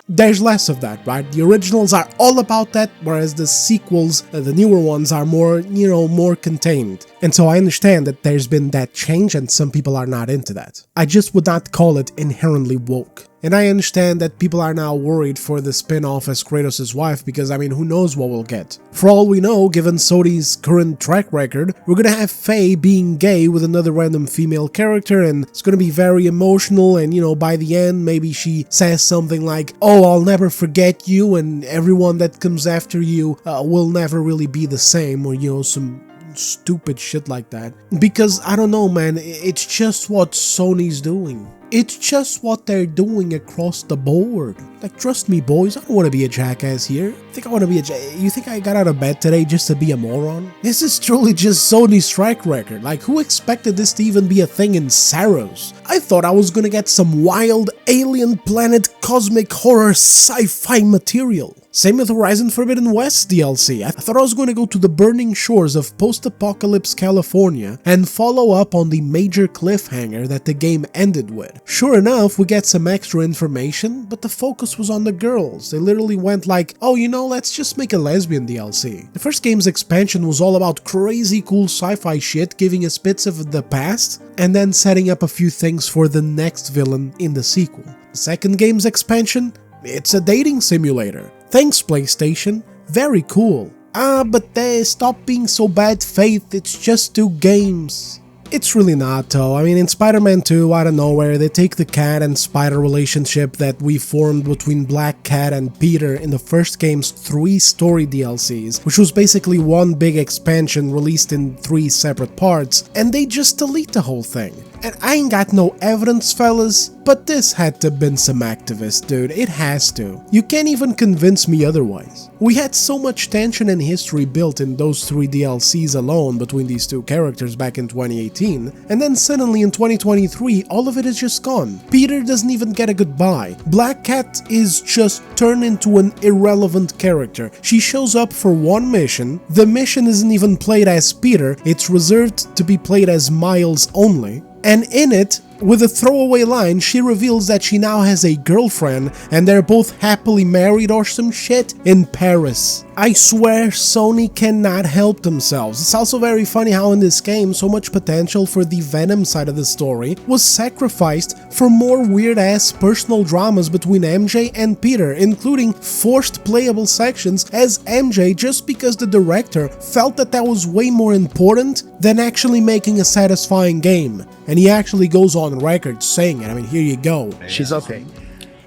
There's less of that, right? The originals are all about that, whereas the sequels, the newer ones, are more, you know, more contained. And so I understand that there's been that change and some people are not into that. I just would not call it inherently woke. And I understand that people are now worried for the spin-off as Kratos' wife because, I mean, who knows what we'll get. For all we know, given Sony's current track record, we're gonna have Faye being gay with another random female character, and it's gonna be very emotional, and, you know, by the end, maybe she says something like, "Oh, I'll never forget you, and everyone that comes after you will never really be the same," or, you know, some stupid shit like that. Because, I don't know, man, it's just what Sony's doing. It's just what they're doing across the board. Like, trust me, boys, I don't want to be a jackass here. You think I got out of bed today just to be a moron? This is truly just Sony's track record. Like, who expected this to even be a thing in Saros? I thought I was gonna get some wild alien planet cosmic horror sci-fi material. Same with Horizon Forbidden West DLC. I thought I was going to go to the burning shores of post-apocalypse California and follow up on the major cliffhanger that the game ended with. Sure enough, we get some extra information, but the focus was on the girls. They literally went like, "Oh, you know, let's just make a lesbian DLC." The first game's expansion was all about crazy cool sci-fi shit, giving us bits of the past, and then setting up a few things for the next villain in the sequel. The second game's expansion? It's a dating simulator. Thanks, PlayStation. Very cool. But they stop being so bad faith, it's just 2 games. It's really not, though. I mean, in Spider-Man 2, out of nowhere, they take the cat and spider relationship that we formed between Black Cat and Peter in the first game's 3 story DLCs, which was basically one big expansion released in 3 separate parts, and they just delete the whole thing. And I ain't got no evidence, fellas, but this had to have been some activist, dude. It has to. You can't even convince me otherwise. We had so much tension and history built in those 3 DLCs alone between these 2 characters back in 2018, and then suddenly in 2023, all of it is just gone. Peter doesn't even get a goodbye. Black Cat is just turned into an irrelevant character. She shows up for one mission. The mission isn't even played as Peter, it's reserved to be played as Miles only. And in it, with a throwaway line, she reveals that she now has a girlfriend and they're both happily married or some shit in Paris. I swear Sony cannot help themselves. It's also very funny how in this game so much potential for the Venom side of the story was sacrificed for more weird-ass personal dramas between MJ and Peter, including forced playable sections as MJ just because the director felt that that was way more important than actually making a satisfying game. And he actually goes on record saying it. I mean, here you go. She's OP. And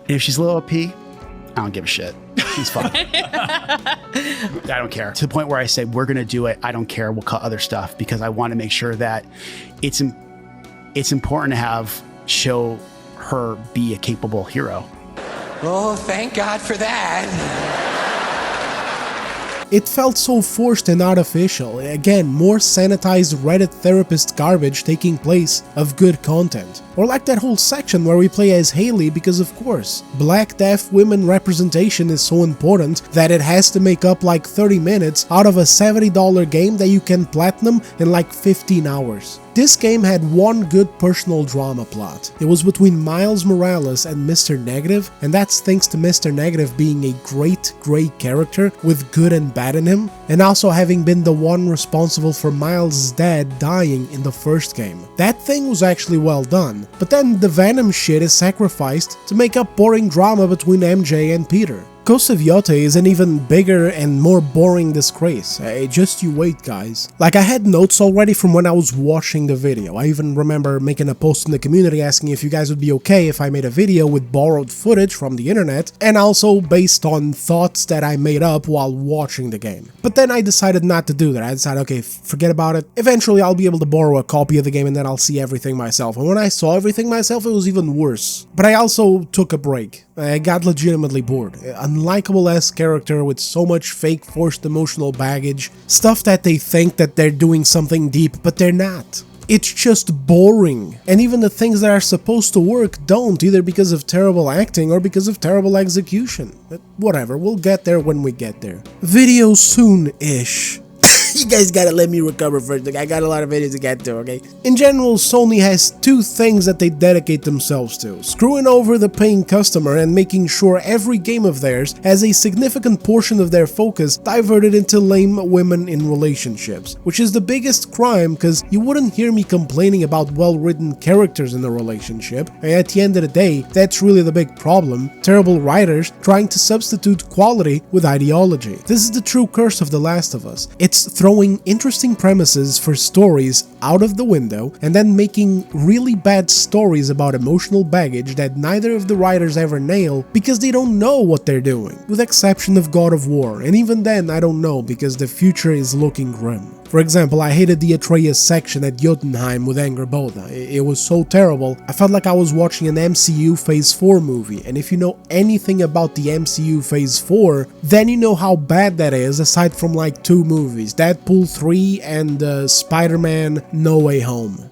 if she's a little OP, I don't give a shit. She's fine. I don't care. To the point where I say, we're going to do it. I don't care. We'll cut other stuff because I want to make sure that it's important to show her be a capable hero. Oh, thank God for that. It felt so forced and artificial. Again, more sanitized Reddit therapist garbage taking place of good content. Or like that whole section where we play as Haley because of course, Black deaf women representation is so important that it has to make up like 30 minutes out of a $70 game that you can platinum in like 15 hours. This game had one good personal drama plot. It was between Miles Morales and Mr. Negative, and that's thanks to Mr. Negative being a great character with good and bad in him, and also having been the one responsible for Miles' dad dying in the first game. That thing was actually well done, but then the Venom shit is sacrificed to make up boring drama between MJ and Peter. Pvtmarcos is an even bigger and more boring disgrace. Just you wait, guys. Like, I had notes already from when I was watching the video. I even remember making a post in the community asking if you guys would be okay if I made a video with borrowed footage from the internet, and also based on thoughts that I made up while watching the game. But then I decided not to do that. I decided, okay, forget about it. Eventually I'll be able to borrow a copy of the game and then I'll see everything myself. And when I saw everything myself, it was even worse. But I also took a break. I got legitimately bored. Unlikable-ass character with so much fake forced emotional baggage, stuff that they think that they're doing something deep, but they're not. It's just boring, and even the things that are supposed to work don't, either because of terrible acting or because of terrible execution. But whatever, we'll get there when we get there. Video soon-ish. You guys gotta let me recover first. I got a lot of videos to get to, okay? In general, Sony has two things that they dedicate themselves to: screwing over the paying customer and making sure every game of theirs has a significant portion of their focus diverted into lame women in relationships, which is the biggest crime, because you wouldn't hear me complaining about well-written characters in a relationship. And at the end of the day, that's really the big problem: terrible writers trying to substitute quality with ideology. This is the true curse of The Last of Us. It's throwing interesting premises for stories out of the window and then making really bad stories about emotional baggage that neither of the writers ever nail because they don't know what they're doing, with exception of God of War, and even then I don't know because the future is looking grim. For example, I hated the Atreus section at Jotunheim with Angerboda. It was so terrible, I felt like I was watching an MCU Phase 4 movie, and if you know anything about the MCU Phase 4, then you know how bad that is, aside from like 2 movies, Deadpool 3 and Spider-Man No Way Home.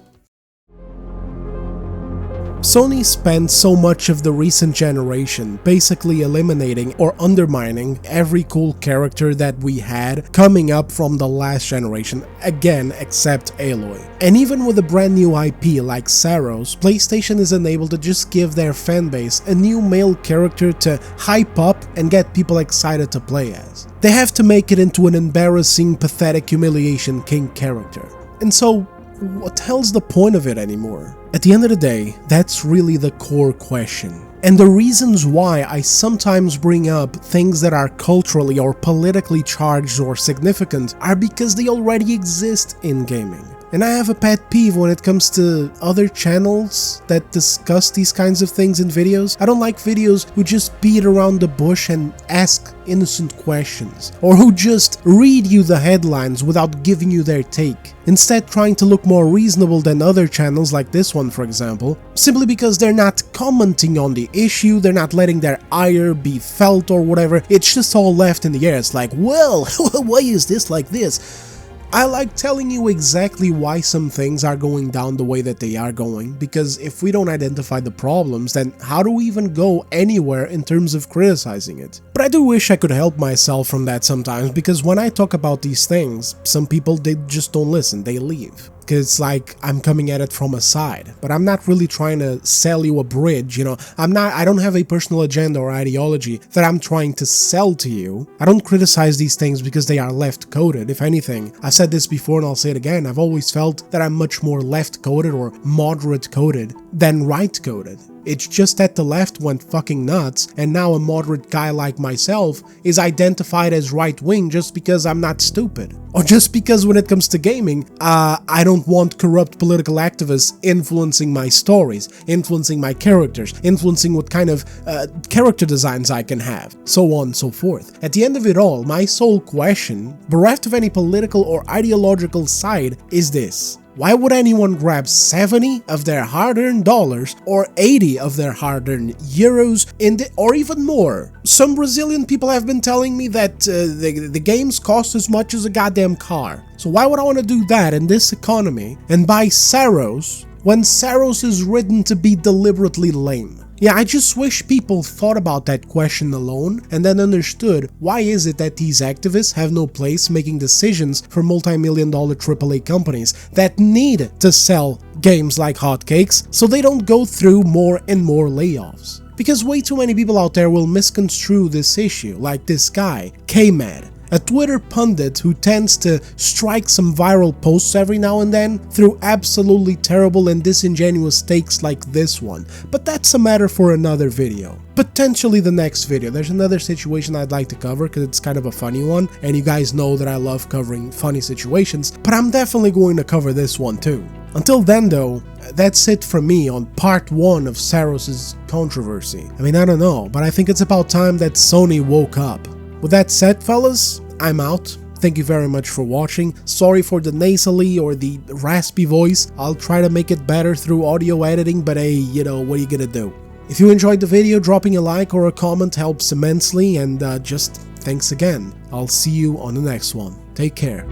Sony spent so much of the recent generation basically eliminating or undermining every cool character that we had coming up from the last generation, again except Aloy. And even with a brand new IP like Saros, PlayStation is unable to just give their fanbase a new male character to hype up and get people excited to play as. They have to make it into an embarrassing, pathetic humiliation king character. And so, what the hell's the point of it anymore? At the end of the day, that's really the core question. And the reasons why I sometimes bring up things that are culturally or politically charged or significant are because they already exist in gaming. And I have a pet peeve when it comes to other channels that discuss these kinds of things in videos. I don't like videos who just beat around the bush and ask innocent questions, or who just read you the headlines without giving you their take, instead trying to look more reasonable than other channels like this one, for example, simply because they're not commenting on the issue, they're not letting their ire be felt or whatever. It's just all left in the air. It's like, well, why is this like this? I like telling you exactly why some things are going down the way that they are going, because if we don't identify the problems, then how do we even go anywhere in terms of criticizing it? But I do wish I could help myself from that sometimes, because when I talk about these things, some people, they just don't listen, they leave. Because it's like I'm coming at it from a side, but I'm not really trying to sell you a bridge, you know. I don't have a personal agenda or ideology that I'm trying to sell to you. I don't criticize these things because they are left-coded. If anything, I've said this before and I'll say it again, I've always felt that I'm much more left-coded or moderate-coded than right-coded. It's just that the left went fucking nuts, and now a moderate guy like myself is identified as right-wing just because I'm not stupid. Or just because when it comes to gaming, I don't want corrupt political activists influencing my stories, influencing my characters, influencing what kind of character designs I can have, so on and so forth. At the end of it all, my sole question, bereft of any political or ideological side, is this. Why would anyone grab 70 of their hard-earned dollars or 80 of their hard-earned euros or even more? Some Brazilian people have been telling me that the games cost as much as a goddamn car. So why would I want to do that in this economy and buy Saros when Saros is written to be deliberately lame? Yeah, I just wish people thought about that question alone and then understood why is it that these activists have no place making decisions for multi-million-dollar AAA companies that need to sell games like hotcakes so they don't go through more and more layoffs. Because way too many people out there will misconstrue this issue, like this guy, K-Mad, a Twitter pundit who tends to strike some viral posts every now and then through absolutely terrible and disingenuous takes like this one, but that's a matter for another video. Potentially the next video. There's another situation I'd like to cover because it's kind of a funny one, and you guys know that I love covering funny situations, but I'm definitely going to cover this one too. Until then though, that's it from me on part 1 of Saros' controversy. I mean, I don't know, but I think it's about time that Sony woke up. With that said, fellas, I'm out. Thank you very much for watching. Sorry for the nasally or the raspy voice. I'll try to make it better through audio editing, but hey, you know, what are you gonna do? If you enjoyed the video, dropping a like or a comment helps immensely, and just thanks again. I'll see you on the next one. Take care.